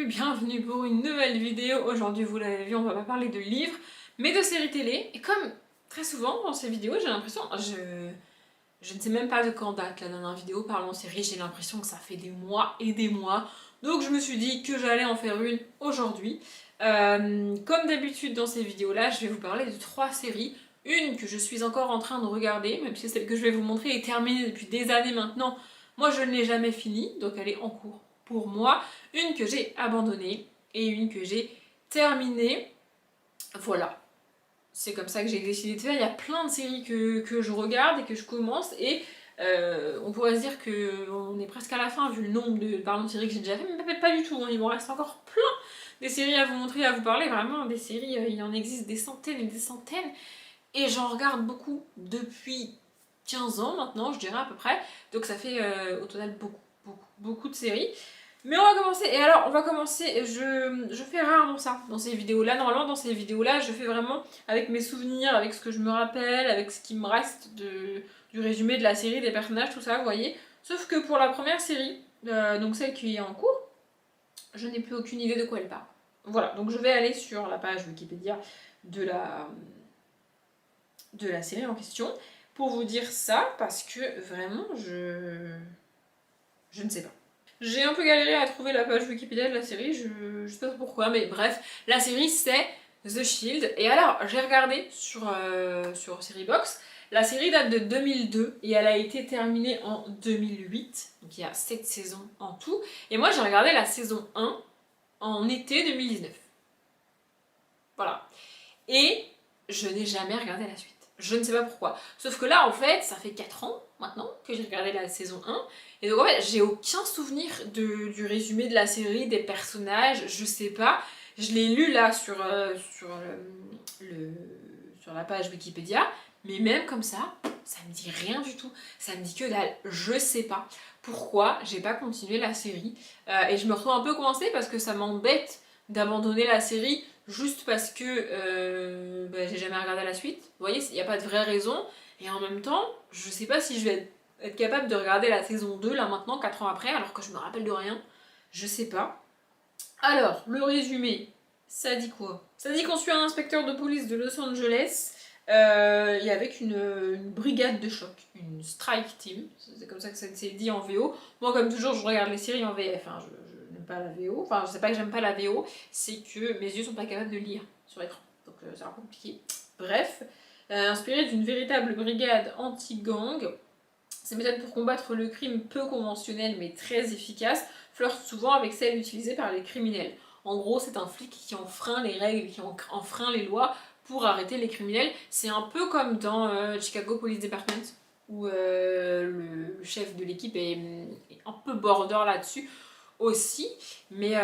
Salut, bienvenue pour une nouvelle vidéo. Aujourd'hui, vous l'avez vu, on va pas parler de livres, mais de séries télé. Et comme très souvent dans ces vidéos, j'ai l'impression, je ne sais même pas de quand date la dernière vidéo parlant de séries, j'ai l'impression que ça fait des mois et des mois. Donc je me suis dit que j'allais en faire une aujourd'hui. Comme d'habitude dans ces vidéos-là, je vais vous parler de 3 séries. Une que je suis encore en train de regarder, même si celle que je vais vous montrer est terminée depuis des années maintenant. Moi, je ne l'ai jamais finie, donc elle est en cours pour moi. Une que j'ai abandonnée et une que j'ai terminée. Voilà. C'est comme ça que j'ai décidé de faire. Il y a plein de séries que je regarde et que je commence et on pourrait se dire qu'on est presque à la fin vu le nombre de séries que j'ai déjà fait, mais peut-être pas du tout, hein. Il me reste encore plein des séries à vous montrer, à vous parler. Vraiment, des séries, il en existe des centaines et des centaines. Et j'en regarde beaucoup depuis 15 ans maintenant, je dirais à peu près. Donc ça fait au total beaucoup de séries. Mais on va commencer, et alors on va commencer, je fais rarement ça dans ces vidéos-là. Normalement dans ces vidéos-là, je fais vraiment avec mes souvenirs, avec ce que je me rappelle, avec ce qui me reste du résumé de la série, des personnages, tout ça, vous voyez. Sauf que pour la première série, donc celle qui est en cours, je n'ai plus aucune idée de quoi elle parle. Voilà, donc je vais aller sur la page Wikipédia de la série en question pour vous dire ça, parce que vraiment, je ne sais pas. J'ai un peu galéré à trouver la page Wikipédia de la série, je sais pas pourquoi, mais bref, la série c'est The Shield. Et alors, j'ai regardé sur Seriebox, la série date de 2002 et elle a été terminée en 2008, donc il y a 7 saisons en tout. Et moi j'ai regardé la saison 1 en été 2019. Voilà. Et je n'ai jamais regardé la suite. Je ne sais pas pourquoi. Sauf que là, en fait, ça fait 4 ans maintenant que j'ai regardé la saison 1. Et donc, en fait, j'ai aucun souvenir du résumé de la série, des personnages, je sais pas. Je l'ai lu là sur la page Wikipédia. Mais même comme ça me dit rien du tout. Ça me dit que dalle. Je sais pas pourquoi j'ai pas continué la série. Et je me retrouve un peu coincée parce que ça m'embête d'abandonner la série juste parce que j'ai jamais regardé la suite. Vous voyez, il n'y a pas de vraie raison. Et en même temps, je sais pas si je vais être capable de regarder la saison 2 là maintenant, 4 ans après, alors que je me rappelle de rien. Je sais pas. Alors, le résumé, ça dit quoi? Ça dit qu'on suit un inspecteur de police de Los Angeles et avec une brigade de choc, une strike team, c'est comme ça que ça s'est dit en VO. Moi, comme toujours, je regarde les séries en VF, hein. Je n'aime pas la VO, enfin, je sais pas que j'aime pas la VO, c'est que mes yeux sont pas capables de lire sur l'écran, donc c'est un peu compliqué. Bref, inspiré d'une véritable brigade anti-gang, ces méthodes pour combattre le crime peu conventionnelles mais très efficaces flirtent souvent avec celles utilisées par les criminels. En gros, c'est un flic qui enfreint les règles, qui enfreint les lois pour arrêter les criminels. C'est un peu comme dans Chicago Police Department, où le chef de l'équipe est un peu border là-dessus aussi. Mais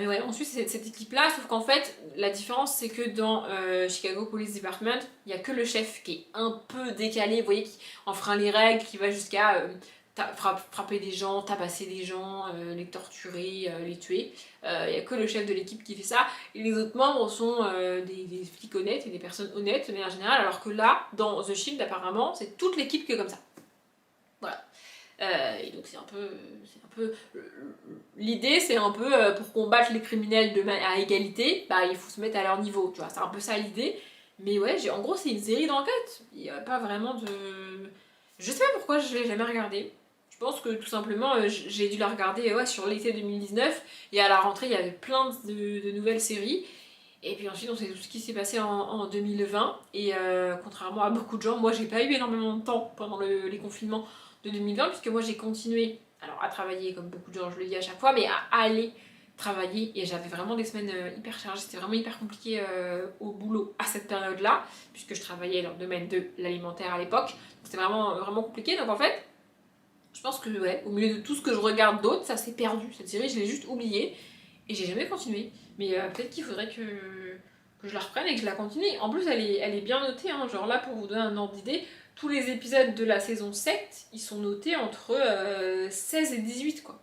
ouais, ensuite c'est cette équipe-là, sauf qu'en fait, la différence c'est que dans Chicago Police Department, il n'y a que le chef qui est un peu décalé, vous voyez, qui enfreint les règles, qui va jusqu'à frapper des gens, tabasser des gens, les torturer, les tuer. Il n'y a que le chef de l'équipe qui fait ça, et les autres membres sont des flics honnêtes et des personnes honnêtes de manière générale, alors que là, dans The Shield, apparemment, c'est toute l'équipe qui est comme ça. Voilà. Et donc c'est un peu l'idée, c'est un peu pour combattre les criminels à égalité, bah il faut se mettre à leur niveau, tu vois, c'est un peu ça l'idée. Mais ouais, en gros c'est une série d'enquête, il n'y a pas vraiment de... Je sais pas pourquoi je l'ai jamais regardée. Je pense que tout simplement j'ai dû la regarder sur l'été 2019 et à la rentrée il y avait plein de nouvelles séries. Et puis ensuite on sait tout ce qui s'est passé en 2020 et contrairement à beaucoup de gens, moi j'ai pas eu énormément de temps pendant les confinements de 2020 puisque moi j'ai continué alors à travailler comme beaucoup de gens, je le dis à chaque fois, mais à aller travailler et j'avais vraiment des semaines hyper chargées, c'était vraiment hyper compliqué au boulot à cette période-là puisque je travaillais dans le domaine de l'alimentaire à l'époque, c'était vraiment compliqué. Donc en fait je pense que ouais, au milieu de tout ce que je regarde d'autre, ça s'est perdu, cette série je l'ai juste oubliée et j'ai jamais continué. Mais peut-être qu'il faudrait que je la reprenne et que je la continue. En plus, elle est bien notée, hein. Genre là, pour vous donner un ordre d'idée, tous les épisodes de la saison 7, ils sont notés entre 16 et 18, quoi.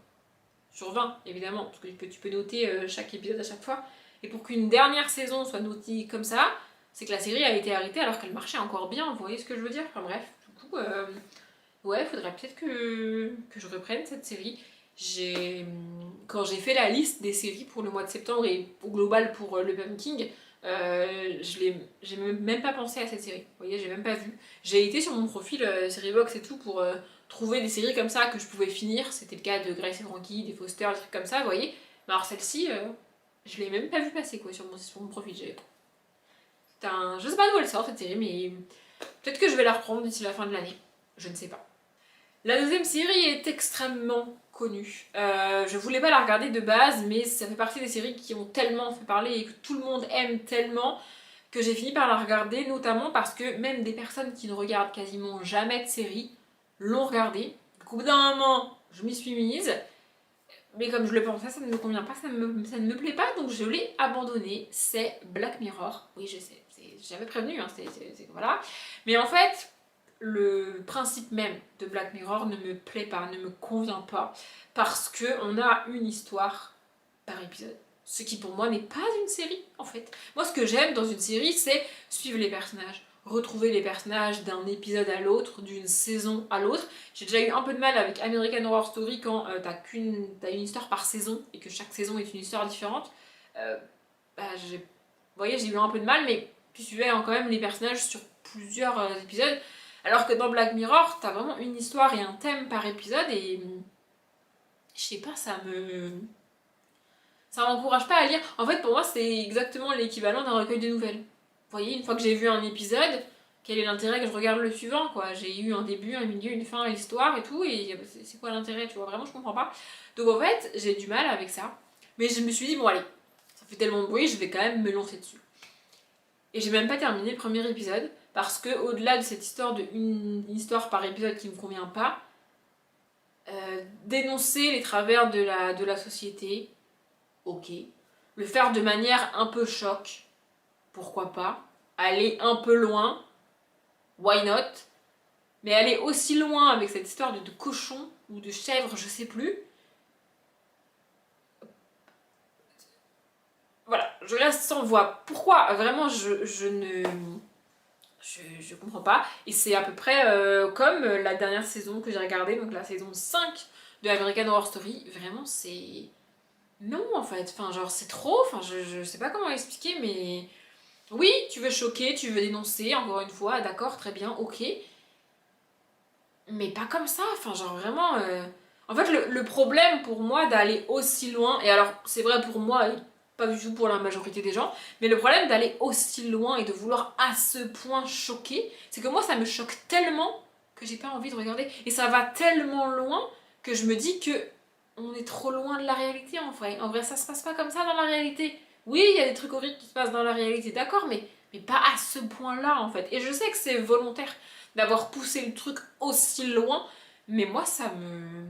Sur 20, évidemment, parce que tu peux noter chaque épisode à chaque fois. Et pour qu'une dernière saison soit notée comme ça, c'est que la série a été arrêtée alors qu'elle marchait encore bien, vous voyez ce que je veux dire? Enfin bref, du coup, ouais, faudrait peut-être que je reprenne cette série. Quand j'ai fait la liste des séries pour le mois de septembre et au global pour le Pumpkin, j'ai même pas pensé à cette série. Vous voyez, j'ai même pas vu. J'ai été sur mon profil Seriebox et tout pour trouver des séries comme ça que je pouvais finir. C'était le cas de Grace et Frankie, des Foster, des trucs comme ça, vous voyez. Mais alors celle-ci, je l'ai même pas vu passer quoi sur mon profil. Je sais pas d'où elle sort cette série, mais peut-être que je vais la reprendre d'ici la fin de l'année. Je ne sais pas. La deuxième série est extrêmement connue. Je voulais pas la regarder de base, mais ça fait partie des séries qui ont tellement fait parler et que tout le monde aime tellement que j'ai fini par la regarder, notamment parce que même des personnes qui ne regardent quasiment jamais de séries l'ont regardée. Au bout d'un moment, je m'y suis mise, mais comme je le pensais, ça ne me convient pas, ça ne me plaît pas, donc je l'ai abandonné. C'est Black Mirror. Oui, je sais, j'avais prévenu, hein, voilà. Mais en fait, le principe même de Black Mirror ne me plaît pas, ne me convient pas, parce qu'on a une histoire par épisode. Ce qui pour moi n'est pas une série en fait. Moi ce que j'aime dans une série c'est suivre les personnages, retrouver les personnages d'un épisode à l'autre, d'une saison à l'autre. J'ai déjà eu un peu de mal avec American Horror Story quand t'as une histoire par saison et que chaque saison est une histoire différente. Vous voyez, j'ai eu un peu de mal, mais tu suivais quand même les personnages sur plusieurs épisodes. Alors que dans Black Mirror, t'as vraiment une histoire et un thème par épisode et je sais pas, ça m'encourage pas à lire. En fait, pour moi, c'est exactement l'équivalent d'un recueil de nouvelles. Vous voyez, une fois que j'ai vu un épisode, quel est l'intérêt que je regarde le suivant, quoi. J'ai eu un début, un milieu, une fin, l'histoire et tout, et c'est quoi l'intérêt, tu vois, vraiment, je comprends pas. Donc en fait, j'ai du mal avec ça. Mais je me suis dit, bon allez, ça fait tellement de bruit, je vais quand même me lancer dessus. Et j'ai même pas terminé le premier épisode, parce que au-delà de cette histoire de une histoire par épisode qui me convient pas, dénoncer les travers de la société, ok. Le faire de manière un peu choc, pourquoi pas. Aller un peu loin, why not. Mais aller aussi loin avec cette histoire de cochon ou de chèvre, je sais plus. Voilà, je reste sans voix. Pourquoi vraiment je comprends pas. Et c'est à peu près comme la dernière saison que j'ai regardée, donc la saison 5 de American Horror Story. Vraiment, c'est. Non, en fait. Enfin, genre, c'est trop. Enfin, je sais pas comment expliquer, mais. Oui, tu veux choquer, tu veux dénoncer, encore une fois, d'accord, très bien, ok. Mais pas comme ça. Enfin, genre, vraiment. En fait, le problème pour moi d'aller aussi loin, et alors, c'est vrai pour moi, et pas du tout pour la majorité des gens, mais le problème d'aller aussi loin et de vouloir à ce point choquer, c'est que moi, ça me choque tellement que j'ai pas envie de regarder. Et ça va tellement loin que je me dis que on est trop loin de la réalité en vrai. En vrai, ça se passe pas comme ça dans la réalité. Oui, il y a des trucs horribles qui se passent dans la réalité, d'accord, mais pas à ce point-là en fait. Et je sais que c'est volontaire d'avoir poussé le truc aussi loin, mais moi, ça me.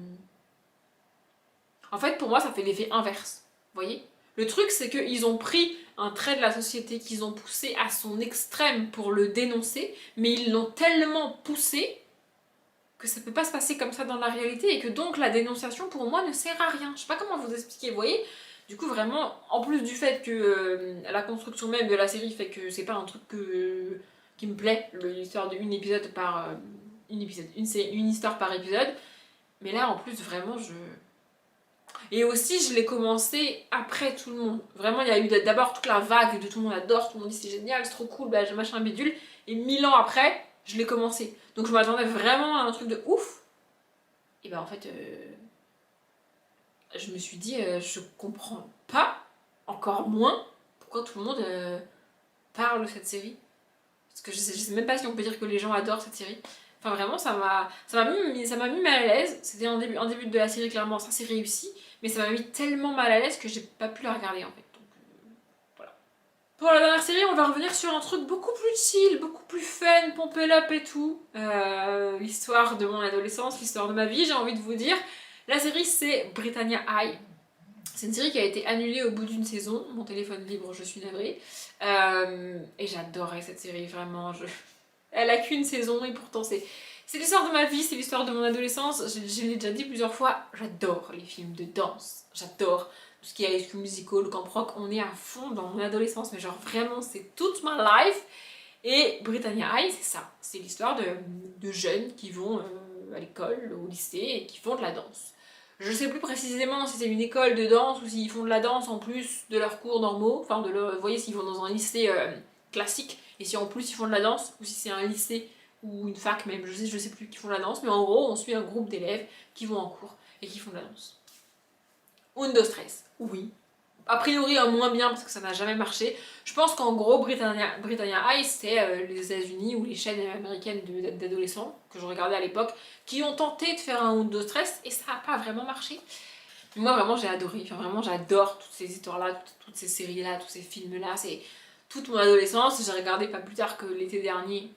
En fait, pour moi, ça fait l'effet inverse. Vous voyez? Le truc, c'est qu'ils ont pris un trait de la société qu'ils ont poussé à son extrême pour le dénoncer, mais ils l'ont tellement poussé que ça peut pas se passer comme ça dans la réalité et que donc la dénonciation pour moi ne sert à rien. Je sais pas comment vous expliquer, vous voyez? Du coup, vraiment, en plus du fait que la construction même de la série fait que c'est pas un truc qui me plaît, l'histoire d'une épisode par. Une histoire par épisode, mais là en plus, vraiment, je. Et aussi, je l'ai commencé après tout le monde. Vraiment, il y a eu d'abord toute la vague de tout le monde adore, tout le monde dit c'est génial, c'est trop cool, bah, machin bidule. Et 1000 ans après, je l'ai commencé. Donc je m'attendais vraiment à un truc de ouf. Et bah en fait, je me suis dit, je comprends pas, encore moins, pourquoi tout le monde parle de cette série. Parce que je sais même pas si on peut dire que les gens adorent cette série. Enfin vraiment, ça m'a mis mal à l'aise. C'était un début de la série, clairement, ça s'est réussi. Mais ça m'a mis tellement mal à l'aise que j'ai pas pu la regarder en fait. Donc voilà. Pour la dernière série, on va revenir sur un truc beaucoup plus chill, beaucoup plus fun, pump it up et tout. L'histoire de mon adolescence, l'histoire de ma vie, j'ai envie de vous dire. La série, c'est Britannia High. C'est une série qui a été annulée au bout d'une saison. Mon téléphone vibre, je suis navrée. Et j'adorais cette série, vraiment. Elle a qu'une saison et pourtant c'est l'histoire de ma vie, c'est l'histoire de mon adolescence. Je l'ai déjà dit plusieurs fois, j'adore les films de danse. J'adore tout ce qui est High School Musical, Camp Rock. On est à fond dans mon adolescence, mais genre vraiment, c'est toute ma life. Et Britannia High, c'est ça. C'est l'histoire de jeunes qui vont à l'école, au lycée, et qui font de la danse. Je sais plus précisément si c'est une école de danse ou s'ils font de la danse en plus de leurs cours normaux, enfin vous voyez s'ils vont dans un lycée classique et si en plus ils font de la danse ou si c'est un lycée ou une fac même, je sais plus qui font de la danse, mais en gros on suit un groupe d'élèves qui vont en cours et qui font de la danse. Un, dos, tres, oui. A priori un moins bien parce que ça n'a jamais marché. Je pense qu'en gros Britannia High c'est les États-Unis ou les chaînes américaines d'adolescents que je regardais à l'époque qui ont tenté de faire un Undo Stress et ça n'a pas vraiment marché. Moi vraiment j'ai adoré, enfin vraiment j'adore toutes ces histoires-là, toutes ces séries-là, tous ces films-là, c'est toute mon adolescence. J'ai regardé pas plus tard que l'été dernier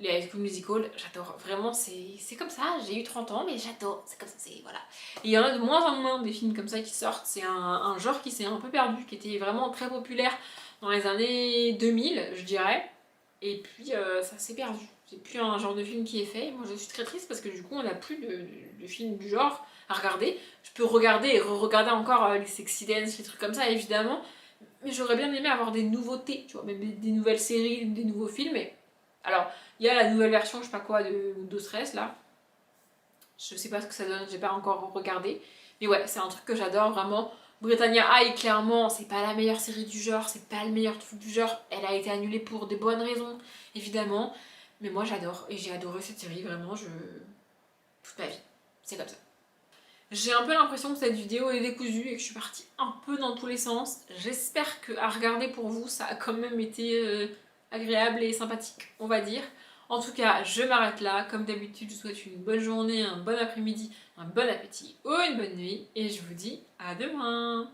les High School Musical, j'adore, vraiment c'est comme ça, j'ai eu 30 ans mais j'adore, c'est comme ça, c'est voilà. Et il y en a de moins en moins des films comme ça qui sortent, c'est un genre qui s'est un peu perdu, qui était vraiment très populaire dans les années 2000 je dirais, et puis ça s'est perdu, c'est plus un genre de film qui est fait. Moi je suis très triste parce que du coup on n'a plus de films du genre à regarder. Je peux regarder et re-regarder encore les Sexy Dance, les trucs comme ça évidemment, mais j'aurais bien aimé avoir des nouveautés, tu vois, même des nouvelles séries, des nouveaux films. Et alors, il y a la nouvelle version, je sais pas quoi, de Stress là. Je sais pas ce que ça donne, j'ai pas encore regardé. Mais ouais, c'est un truc que j'adore vraiment. Britannia High, clairement, c'est pas la meilleure série du genre, c'est pas le meilleur truc du genre. Elle a été annulée pour des bonnes raisons, évidemment. Mais moi j'adore, et j'ai adoré cette série, vraiment, toute ma vie. C'est comme ça. J'ai un peu l'impression que cette vidéo est décousue et que je suis partie un peu dans tous les sens. J'espère que à regarder pour vous, ça a quand même été agréable et sympathique, on va dire. En tout cas, je m'arrête là. Comme d'habitude, je vous souhaite une bonne journée, un bon après-midi, un bon appétit ou une bonne nuit. Et je vous dis à demain.